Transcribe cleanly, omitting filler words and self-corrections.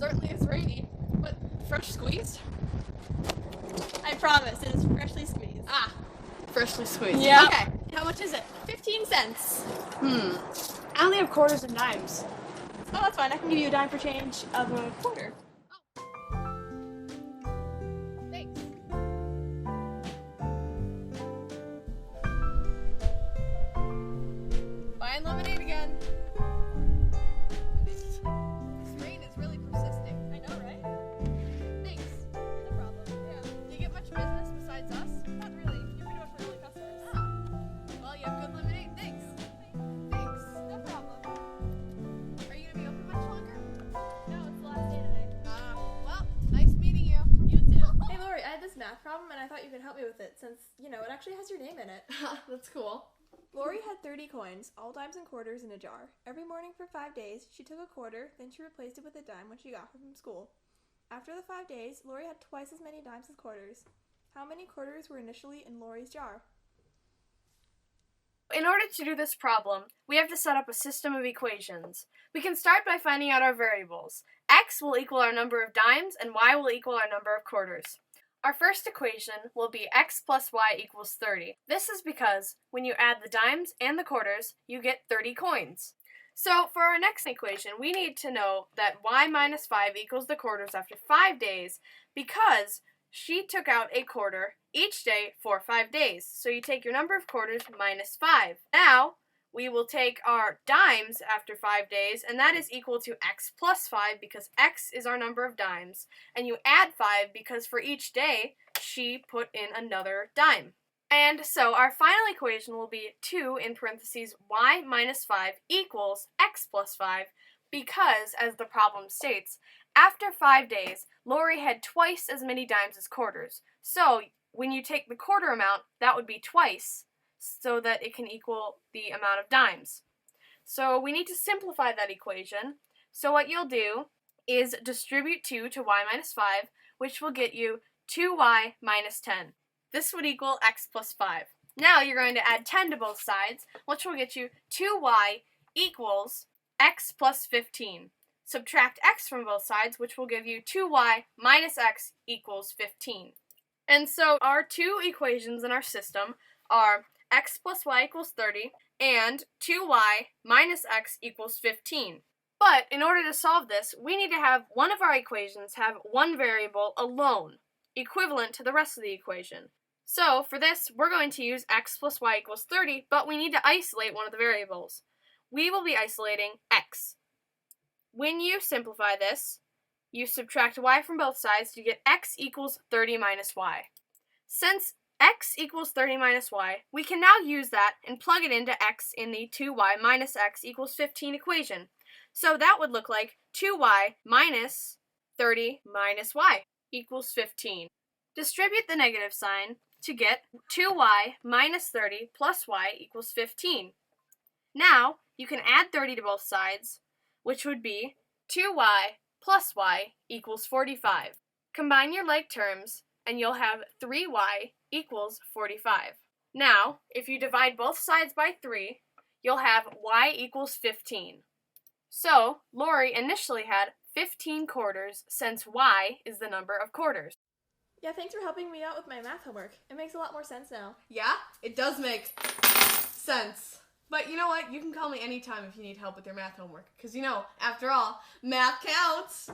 Certainly is rainy, but fresh squeezed? I promise, it is freshly squeezed. Ah, freshly squeezed. Yeah. Okay, how much is it? 15 cents. I only have quarters and dimes. Oh, that's fine. I can give you a dime for change of a quarter. Thanks. Buying lemonade again. This rain is really persisting. I know, right? Thanks. No problem. Yeah. Do you get much business besides us? Not really. You're pretty much my only customers. Well, you have good lemonade. Thanks. Thanks. No problem. Are you gonna be open much longer? No, it's the last day today. Well, nice meeting you. You too. Hey, Laurie, I had this math problem, and I thought you could help me with it, since, it actually has your name in it. That's cool. Laurie had 30 coins, all dimes and quarters, in a jar. Every morning for 5 days, she took a quarter, then she replaced it with a dime when she got home from school. After the 5 days, Laurie had twice as many dimes as quarters. How many quarters were initially in Laurie's jar? In order to do this problem, we have to set up a system of equations. We can start by finding out our variables. X will equal our number of dimes, and Y will equal our number of quarters. Our first equation will be x plus y equals 30. This is because when you add the dimes and the quarters, you get 30 coins. So for our next equation, we need to know that y minus 5 equals the quarters after 5 days because she took out a quarter each day for 5 days. So you take your number of quarters minus 5. Now, we will take our dimes after 5 days, and that is equal to x plus 5 because x is our number of dimes. And you add 5 because for each day, she put in another dime. And so our final equation will be 2 in parentheses y minus 5 equals x plus 5 because, as the problem states, after 5 days, Laurie had twice as many dimes as quarters. So when you take the quarter amount, that would be twice, so that it can equal the amount of dimes. So we need to simplify that equation. So what you'll do is distribute 2 to y minus 5, which will get you 2y minus 10. This would equal x plus 5. Now you're going to add 10 to both sides, which will get you 2y equals x plus 15. Subtract x from both sides, which will give you 2y minus x equals 15. And so our two equations in our system are x plus y equals 30 and 2y minus x equals 15. But in order to solve this, we need to have one of our equations have one variable alone, equivalent to the rest of the equation. So for this, we're going to use x plus y equals 30, but we need to isolate one of the variables. We will be isolating x. When you simplify this, you subtract y from both sides to get x equals 30 minus y. Since x equals 30 minus y, we can now use that and plug it into x in the 2y minus x equals 15 equation. So that would look like 2y minus 30 minus y equals 15. Distribute the negative sign to get 2y minus 30 plus y equals 15. Now, you can add 30 to both sides, which would be 2y plus y equals 45. Combine your like terms, and you'll have 3y equals 45. Now, if you divide both sides by 3, you'll have y equals 15. So, Laurie initially had 15 quarters since y is the number of quarters. Yeah, thanks for helping me out with my math homework. It makes a lot more sense now. Yeah, it does make sense. But you know what? You can call me anytime if you need help with your math homework. Because after all, math counts.